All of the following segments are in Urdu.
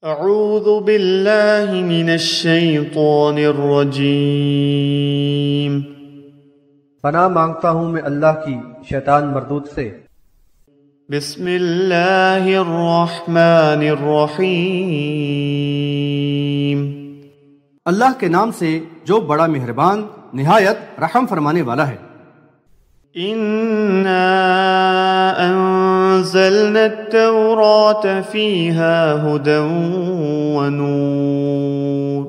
اعوذ باللہ من الشیطان الرجیم، پناہ مانگتا ہوں میں اللہ کی شیطان مردود سے۔ بسم اللہ الرحمن الرحیم، اللہ کے نام سے جو بڑا مہربان نہایت رحم فرمانے والا ہے۔ انا انزلنا التوراة فيها هدى ونور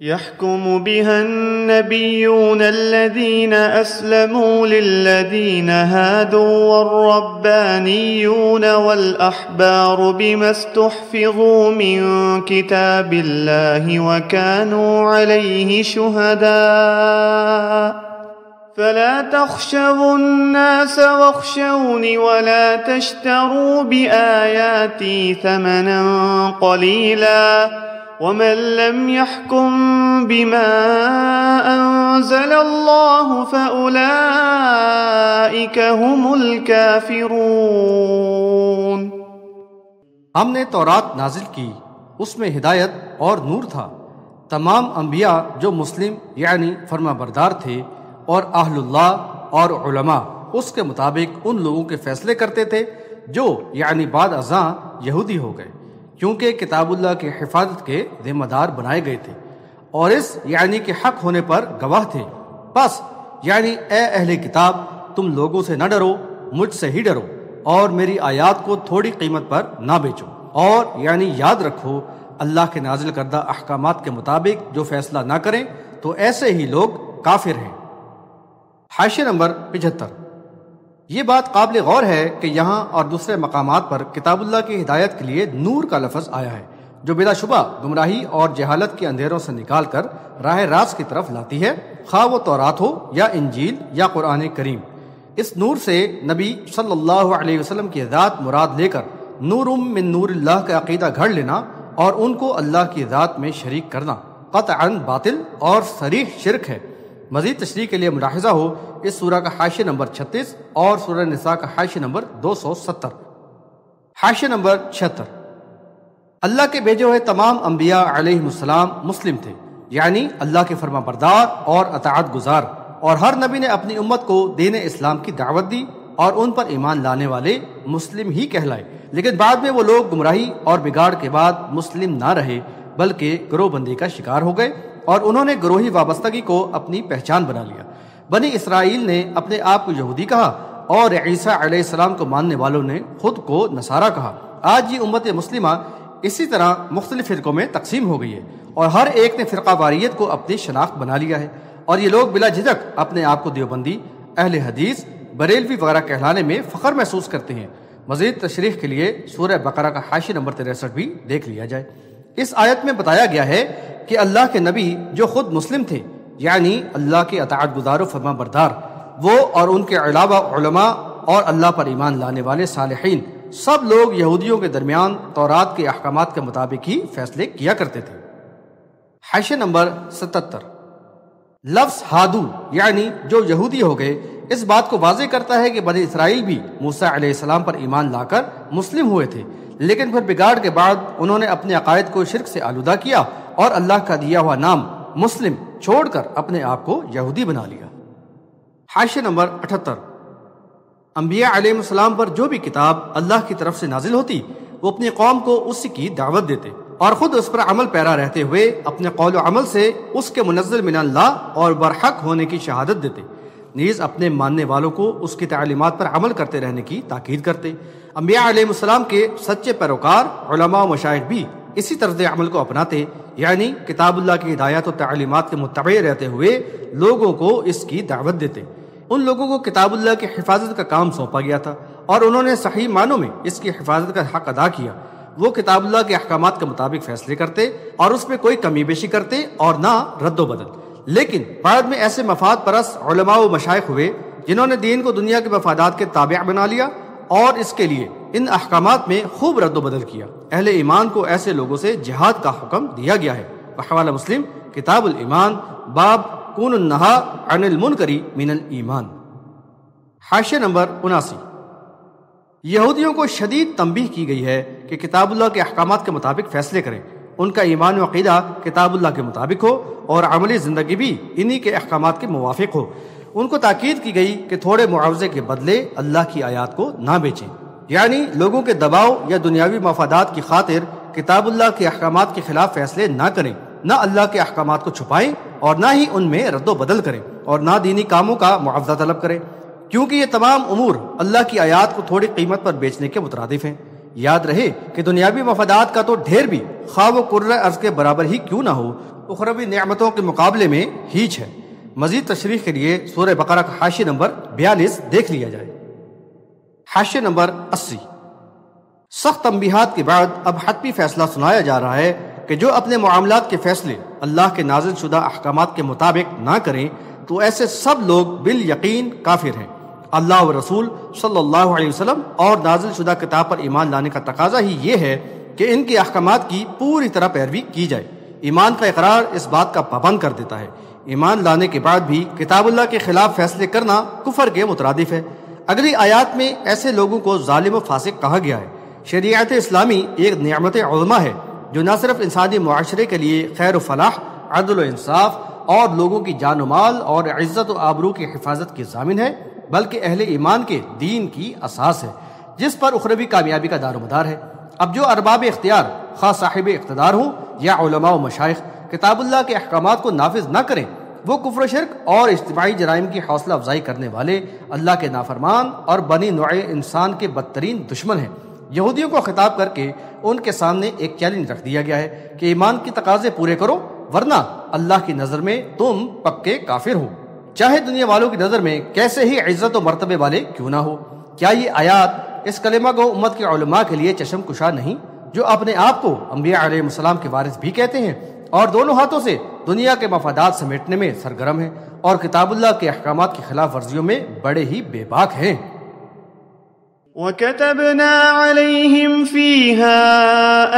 يحكم بها النبيون الذين أسلموا للذين هادوا والربانيون والأحبار بما استحفظوا من كتاب الله وكانوا عليه شهداء فلا تخشوا الناس واخشوني ولا تشتروا بآياتي ثمنا قليلا ومن لم يحكم بما أنزل الله فأولئك هم الكافرون۔ ہم نے تورات نازل کی، اس میں ہدایت اور نور تھا۔ تمام انبیاء جو مسلم یعنی فرما بردار تھے اور اہل اللہ اور علماء اس کے مطابق ان لوگوں کے فیصلے کرتے تھے جو یعنی بعد ازاں یہودی ہو گئے، کیونکہ کتاب اللہ کی حفاظت کے ذمہ دار بنائے گئے تھے اور اس یعنی کہ حق ہونے پر گواہ تھے۔ بس یعنی اے اہل کتاب، تم لوگوں سے نہ ڈرو، مجھ سے ہی ڈرو اور میری آیات کو تھوڑی قیمت پر نہ بیچو، اور یعنی یاد رکھو اللہ کے نازل کردہ احکامات کے مطابق جو فیصلہ نہ کریں تو ایسے ہی لوگ کافر ہیں۔ حاشیہ نمبر 75۔ یہ بات قابل غور ہے کہ یہاں اور دوسرے مقامات پر کتاب اللہ کی ہدایت کے لیے نور کا لفظ آیا ہے، جو بلا شبہ گمراہی اور جہالت کے اندھیروں سے نکال کر راہ راست کی طرف لاتی ہے، خواہ وہ تورات ہو یا انجیل یا قرآن کریم۔ اس نور سے نبی صلی اللہ علیہ وسلم کی ذات مراد لے کر نور من نور اللہ کا عقیدہ گھڑ لینا اور ان کو اللہ کی ذات میں شریک کرنا قطعاً باطل اور صریح شرک ہے۔ مزید تشریح کے لیے ملاحظہ ہو اس سورہ کا حاشیہ نمبر 36 اور سورہ نساء کا حاشیہ نمبر 270۔ حاشیہ نمبر 76۔ اللہ کے بھیجے ہوئے تمام انبیاء علیہم السلام مسلم تھے، یعنی اللہ کے فرما بردار اور اطاعت گزار، اور ہر نبی نے اپنی امت کو دین اسلام کی دعوت دی اور ان پر ایمان لانے والے مسلم ہی کہلائے، لیکن بعد میں وہ لوگ گمراہی اور بگاڑ کے بعد مسلم نہ رہے بلکہ گروہ بندی کا شکار ہو گئے اور انہوں نے گروہی وابستگی کو اپنی پہچان بنا لیا۔ بنی اسرائیل نے اپنے آپ کو یہودی کہا اور عیسیٰ علیہ السلام کو ماننے والوں نے خود کو نصارہ کہا۔ آج یہ امت مسلمہ اسی طرح مختلف فرقوں میں تقسیم ہو گئی ہے اور ہر ایک نے فرقہ واریت کو اپنی شناخت بنا لیا ہے، اور یہ لوگ بلا جھجک اپنے آپ کو دیوبندی، اہل حدیث، بریلوی وغیرہ کہلانے میں فخر محسوس کرتے ہیں۔ مزید تشریح کے لیے سورہ بقرہ کا حاشیہ نمبر 63 بھی دیکھ لیا جائے۔ اس آیت میں بتایا گیا ہے کہ اللہ کے نبی جو خود مسلم تھے، یعنی اللہ کے اطاعت گزار و فرما بردار، وہ اور ان کے علاوہ علماء اور اللہ پر ایمان لانے والے صالحین، سب لوگ یہودیوں کے درمیان تورات کے احکامات کے مطابق ہی فیصلے کیا کرتے تھے۔ حاشیہ نمبر 77۔ لفظ ہادو یعنی جو یہودی ہو گئے اس بات کو واضح کرتا ہے کہ بنی اسرائیل بھی موسیٰ علیہ السلام پر ایمان لا کر مسلم ہوئے تھے، لیکن پھر بگاڑ کے بعد انہوں نے اپنے عقائد کو شرک سے آلودہ کیا اور اللہ کا دیا ہوا نام مسلم چھوڑ کر اپنے آپ کو یہودی بنا لیا۔ حاشیہ نمبر 78۔ انبیاء علیہ السلام پر جو بھی کتاب اللہ کی طرف سے نازل ہوتی وہ اپنی قوم کو اسی کی دعوت دیتے اور خود اس پر عمل پیرا رہتے ہوئے اپنے قول و عمل سے اس کے منزل من اللہ اور برحق ہونے کی شہادت دیتے، نیز اپنے ماننے والوں کو اس کی تعلیمات پر عمل کرتے رہنے کی تاکید کرتے۔ انبیاء علیہ السلام کے سچے پیروکار علماء و مشائخ بھی اسی طرز عمل کو اپناتے، یعنی کتاب اللہ کی ہدایات و تعلیمات کے متبع رہتے ہوئے لوگوں کو اس کی دعوت دیتے۔ ان لوگوں کو کتاب اللہ کی حفاظت کا کام سونپا گیا تھا اور انہوں نے صحیح معنوں میں اس کی حفاظت کا حق ادا کیا۔ وہ کتاب اللہ کے احکامات کے مطابق فیصلے کرتے اور اس میں کوئی کمی بیشی کرتے اور نہ رد و بدل، لیکن بعد میں ایسے مفاد پرست علماء و مشائخ ہوئے جنہوں نے دین کو دنیا کے مفادات کے تابع بنا لیا اور اس کے لیے ان احکامات میں خوب رد و بدل کیا۔ اہل ایمان کو ایسے لوگوں سے جہاد کا حکم دیا گیا ہے۔ بحوالہ مسلم کتاب الایمان باب کون النہا عن المنکر من الایمان۔ حاشیہ نمبر 79۔ یہودیوں کو شدید تنبیہ کی گئی ہے کہ کتاب اللہ کے احکامات کے مطابق فیصلے کریں، ان کا ایمان و عقیدہ کتاب اللہ کے مطابق ہو اور عملی زندگی بھی انہی کے احکامات کے موافق ہو۔ ان کو تاکید کی گئی کہ تھوڑے معاوضے کے بدلے اللہ کی آیات کو نہ بیچیں، یعنی لوگوں کے دباؤ یا دنیاوی مفادات کی خاطر کتاب اللہ کے احکامات کے خلاف فیصلے نہ کریں، نہ اللہ کے احکامات کو چھپائیں اور نہ ہی ان میں رد و بدل کریں اور نہ دینی کاموں کا معاوضہ طلب کریں، کیونکہ یہ تمام امور اللہ کی آیات کو تھوڑی قیمت پر بیچنے کے مترادف ہیں۔ یاد رہے کہ دنیاوی مفادات کا تو ڈھیر بھی خواہ وہ کرۂ ارض کے برابر ہی کیوں نہ ہو، اخروی نعمتوں کے مقابلے میں ہیچ ہے۔ مزید تشریح کے لیے سورہ بقرہ کا حاشیہ نمبر 42 دیکھ لیا جائے۔ حاشیہ نمبر 80۔ سخت تنبیہات کے بعد اب حتمی فیصلہ سنایا جا رہا ہے کہ جو اپنے معاملات کے فیصلے اللہ کے نازل شدہ احکامات کے مطابق نہ کریں تو ایسے سب لوگ بالیقین کافر ہیں۔ اللہ و رسول صلی اللہ علیہ وسلم اور نازل شدہ کتاب پر ایمان لانے کا تقاضا ہی یہ ہے کہ ان کے احکامات کی پوری طرح پیروی کی جائے۔ ایمان کا اقرار اس بات کا پابند کر دیتا ہے۔ ایمان لانے کے بعد بھی کتاب اللہ کے خلاف فیصلے کرنا کفر کے مترادف ہے۔ اگلی آیات میں ایسے لوگوں کو ظالم و فاسق کہا گیا ہے۔ شریعت اسلامی ایک نعمت عظمیٰ ہے جو نہ صرف انسانی معاشرے کے لیے خیر و فلاح، عدل و انصاف اور لوگوں کی جان و مال اور عزت و آبرو کی حفاظت کی ضامن ہے، بلکہ اہل ایمان کے دین کی اساس ہے جس پر اخروی کامیابی کا دار و مدار ہے۔ اب جو ارباب اختیار خواہ صاحب اقتدار ہوں یا علماء و مشائخ کتاب اللہ کے احکامات کو نافذ نہ کریں، وہ کفر و شرک اور اجتماعی جرائم کی حوصلہ افزائی کرنے والے اللہ کے نافرمان اور بنی نوع انسان کے بدترین دشمن ہیں۔ یہودیوں کو خطاب کر کے ان کے سامنے ایک چیلنج رکھ دیا گیا ہے کہ ایمان کی تقاضے پورے کرو ورنہ اللہ کی نظر میں تم پکے کافر ہو، چاہے دنیا والوں کی نظر میں کیسے ہی عزت و مرتبے والے کیوں نہ ہو۔ کیا یہ آیات اس کلمہ کو امت کے علماء کے لیے چشم کشا نہیں، جو اپنے آپ کو انبیاء علیہ السلام کے وارث بھی کہتے ہیں اور دونوں ہاتھوں سے دنیا کے مفادات سمیٹنے میں سرگرم ہیں اور کتاب اللہ کے احکامات کی خلاف ورزیوں میں بڑے ہی بے باک ہیں؟ وَكَتَبْنَا عَلَيْهِمْ فِيهَا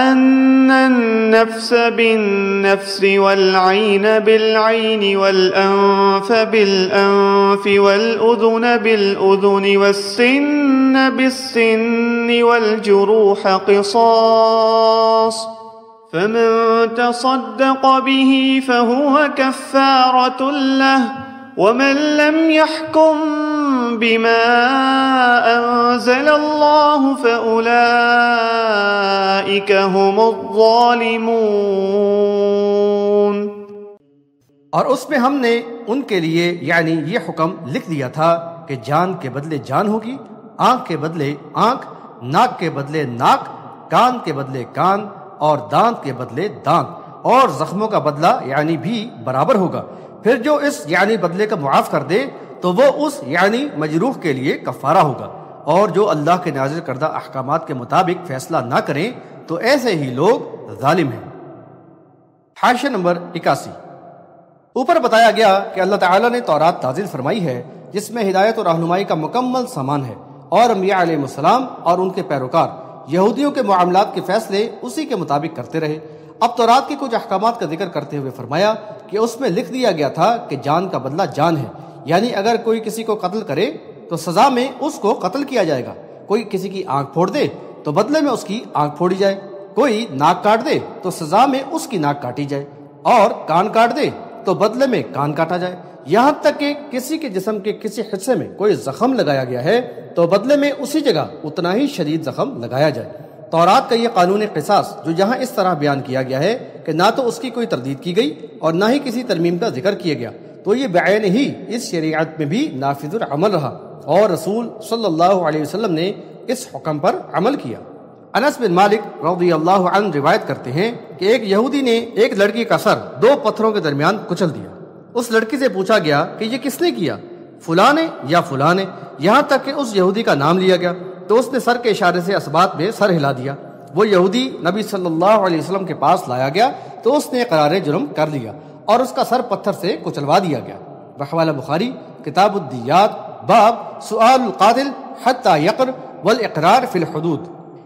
أَنَّ النَّفْسَ بِالنَّفْسِ وَالْعَيْنَ بِالْعَيْنِ وَالْأَنفَ بِالْأَنفِ وَالْأُذُنَ بِالْأُذُنِ وَالسِّنَّ بِالسِّنِّ وَالْجُرُوحَ قِصَاصٌ فَمَن تَصَدَّقَ بِهِ فَهُوَ كَفَّارَةٌ لَهُ وَمَن لَّمْ يَحْكُم بِمَا أَنزَلَ اللَّهُ فَأُولَٰئِكَ هُمُ الظَّالِمُونَ۔ اور اس میں ہم نے ان کے لیے یعنی یہ حکم لکھ دیا تھا کہ جان کے بدلے جان ہوگی، آنکھ کے بدلے آنکھ، ناک کے بدلے ناک، کان کے بدلے کان اور دانت کے بدلے دانت، اور زخموں کا بدلہ یعنی بھی برابر ہوگا۔ پھر جو اس یعنی بدلے کا معاف کر دے تو وہ اس یعنی مجروح کے لیے کفارہ ہوگا، اور جو اللہ کے نازل کردہ احکامات کے مطابق فیصلہ نہ کریں تو ایسے ہی لوگ ظالم ہیں۔ حاشیہ نمبر 81۔ اوپر بتایا گیا کہ اللہ تعالیٰ نے تورات نازل فرمائی ہے جس میں ہدایت اور رہنمائی کا مکمل سامان ہے، اور انبیاء علیہ السلام اور ان کے پیروکار یہودیوں کے معاملات کے فیصلے اسی کے مطابق کرتے رہے۔ اب تورات کے کچھ احکامات کا ذکر کرتے ہوئے فرمایا کہ اس میں لکھ دیا گیا تھا کہ جان کا بدلہ جان ہے، یعنی اگر کوئی کسی کو قتل کرے تو سزا میں اس کو قتل کیا جائے گا، کوئی کسی کی آنکھ پھوڑ دے تو بدلے میں اس کی آنکھ پھوڑی جائے، کوئی ناک کاٹ دے تو سزا میں اس کی ناک کاٹی جائے، اور کان کاٹ دے تو بدلے میں کان کاٹا جائے، یہاں تک کہ کسی کے جسم کے کسی حصے میں کوئی زخم لگایا گیا ہے تو بدلے میں اسی جگہ اتنا ہی شدید زخم لگایا جائے۔ تورات کا یہ قانون قصاص جو یہاں اس طرح بیان کیا گیا ہے کہ نہ تو اس کی کوئی تردید کی گئی اور نہ ہی کسی ترمیم کا ذکر کیا گیا، تو یہ بعین ہی اس شریعت میں بھی نافذ العمل رہا اور رسول صلی اللہ علیہ وسلم نے اس حکم پر عمل کیا۔ انس بن مالک رضی اللہ عنہ روایت کرتے ہیں کہ ایک یہودی نے ایک لڑکی کا سر 2 پتھروں کے درمیان کچل دیا۔ اس لڑکی سے پوچھا گیا کہ یہ کس نے کیا، فلاں نے یا فلاں نے، یہاں تک کہ اس یہودی کا نام لیا گیا تو اس نے سر کے اشارے سے اسبات میں سر ہلا دیا۔ وہ یہودی نبی صلی اللہ علیہ وسلم کے پاس لایا گیا تو اس نے اقرار جرم کر لیا اور اس کا سر پتھر سے کچلوا دیا گیا۔ بحوالہ بخاری کتاب الدیات باب سؤال القاتل حتی یقر والاقرار فی الحدود۔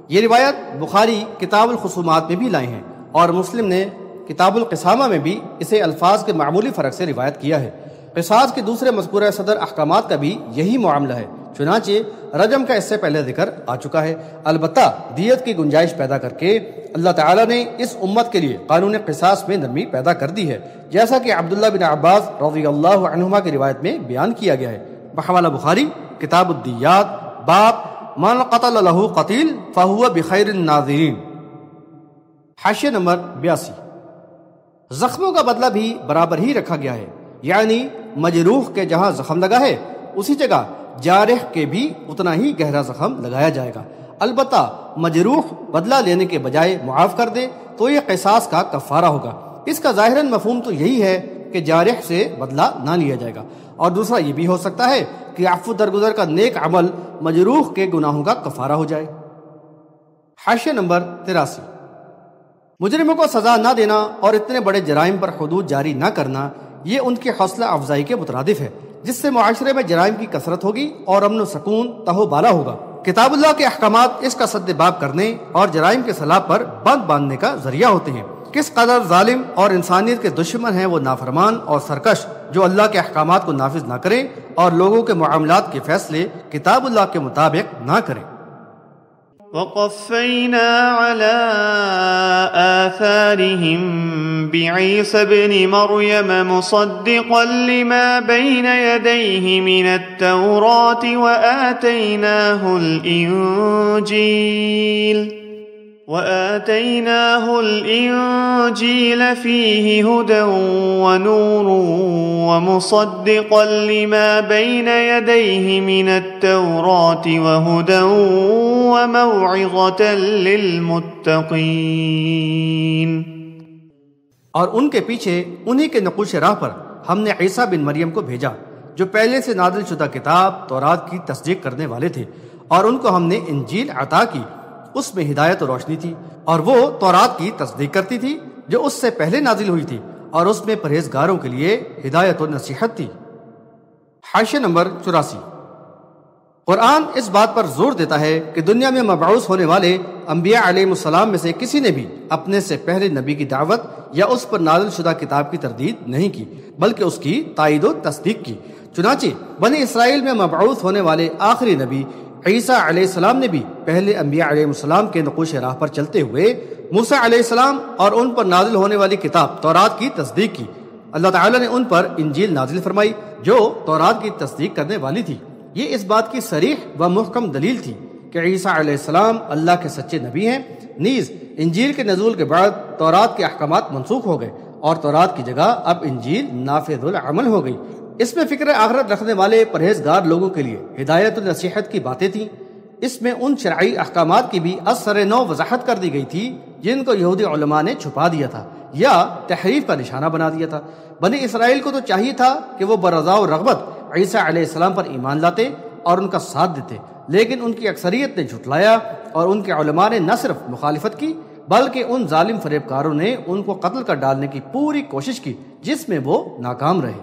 یہ روایت بخاری کتاب الخصومات میں بھی لائے ہیں اور مسلم نے کتاب القسامہ میں بھی اسے الفاظ کے معمولی فرق سے روایت کیا ہے۔ قصاص کے دوسرے مذکورہ صدر احکامات کا بھی یہی معاملہ ہے چنانچہ رجم کا اس سے پہلے ذکر آ چکا ہے۔ البتہ دیت کی گنجائش پیدا کر کے اللہ تعالیٰ نے اس امت کے لیے قانون قصاص میں نرمی پیدا کر دی ہے، جیسا کہ عبداللہ بن عباس رضی اللہ عنہما کی روایت میں بیان کیا گیا ہے۔ بحوالہ بخاری کتاب الدیات، باب من قتل له قتیل فهو بخیر الناظرین۔ حاشیہ نمبر 82۔ زخموں کا بدلہ بھی برابر ہی رکھا گیا ہے، یعنی مجروح کے جہاں زخم لگا ہے اسی جگہ جارح کے بھی اتنا ہی گہرا زخم لگایا جائے گا۔ البتہ مجروح بدلہ لینے کے بجائے معاف کر دے تو یہ قصاص کا کفارہ ہوگا۔ اس کا ظاہراً مفہوم تو یہی ہے کہ جارح سے بدلہ نہ لیا جائے گا، اور دوسرا یہ بھی ہو سکتا ہے کہ عفو درگزر کا نیک عمل مجروح کے گناہوں کا کفارہ ہو جائے۔ حاشیہ نمبر 83۔ مجرموں کو سزا نہ دینا اور اتنے بڑے جرائم پر حدود جاری نہ کرنا یہ ان کی حوصلہ افزائی کے مترادف ہے، جس سے معاشرے میں جرائم کی کثرت ہوگی اور امن و سکون تہو بالا ہوگا۔ کتاب اللہ کے احکامات اس کا سد باب کرنے اور جرائم کے سلاب پر بند باندھنے کا ذریعہ ہوتے ہیں۔ کس قدر ظالم اور انسانیت کے دشمن ہیں وہ نافرمان اور سرکش جو اللہ کے احکامات کو نافذ نہ کریں اور لوگوں کے معاملات کے فیصلے کتاب اللہ کے مطابق نہ کریں۔ وقفينا على آثارهم بعيسى ابن مريم مصدقا لما بين يديه من التوراة وآتيناه الإنجيل فيه هدى ونور ومصدقا لما بين يديه من التوراة وهدى وموعظة للمتقين۔ اور ان کے پیچھے انہی کے نقوش راہ پر ہم نے عیسیٰ بن مریم کو بھیجا جو پہلے سے نازل شدہ کتاب تورات کی تصدیق کرنے والے تھے، اور ان کو ہم نے انجیل عطا کی، اس میں ہدایت و روشنی تھی، اور وہ تورات کی تصدیق کرتی تھی جو اس سے پہلے نازل ہوئی تھی، اور اس میں پرہیزگاروں کے لیے ہدایت و نصیحت تھی۔ حاشیہ نمبر 84۔ قرآن اس بات پر زور دیتا ہے کہ دنیا میں مبعوث ہونے والے انبیاء علیہ السلام میں سے کسی نے بھی اپنے سے پہلے نبی کی دعوت یا اس پر نازل شدہ کتاب کی تردید نہیں کی، بلکہ اس کی تائید و تصدیق کی۔ چنانچہ بنی اسرائیل میں مبعوث ہونے والے آخری نبی عیسیٰ علیہ السلام نے بھی پہلے انبیاء علیہ السلام کے نقوش راہ پر چلتے ہوئے موسیٰ علیہ السلام اور ان پر نازل ہونے والی کتاب تورات کی تصدیق کی۔ اللہ تعالیٰ نے ان پر انجیل نازل فرمائی جو تورات کی تصدیق کرنے والی تھی۔ یہ اس بات کی صریح و محکم دلیل تھی کہ عیسیٰ علیہ السلام اللہ کے سچے نبی ہیں۔ نیز انجیل کے نزول کے بعد تورات کے احکامات منسوخ ہو گئے اور تورات کی جگہ اب انجیل نافذ العمل ہو گئی۔ اس میں فکر آخرت رکھنے والے پرہیزگار لوگوں کے لیے ہدایت و نصیحت کی باتیں تھیں۔ اس میں ان شرعی احکامات کی بھی از سر نو وضاحت کر دی گئی تھی جن کو یہودی علماء نے چھپا دیا تھا یا تحریف کا نشانہ بنا دیا تھا۔ بنی اسرائیل کو تو چاہیے تھا کہ وہ برضا و رغبت عیسیٰ علیہ السلام پر ایمان لاتے اور ان کا ساتھ دیتے، لیکن ان کی اکثریت نے جھٹلایا اور ان کے علماء نے نہ صرف مخالفت کی بلکہ ان ظالم فریب کاروں نے ان کو قتل کر ڈالنے کی پوری کوشش کی، جس میں وہ ناکام رہے۔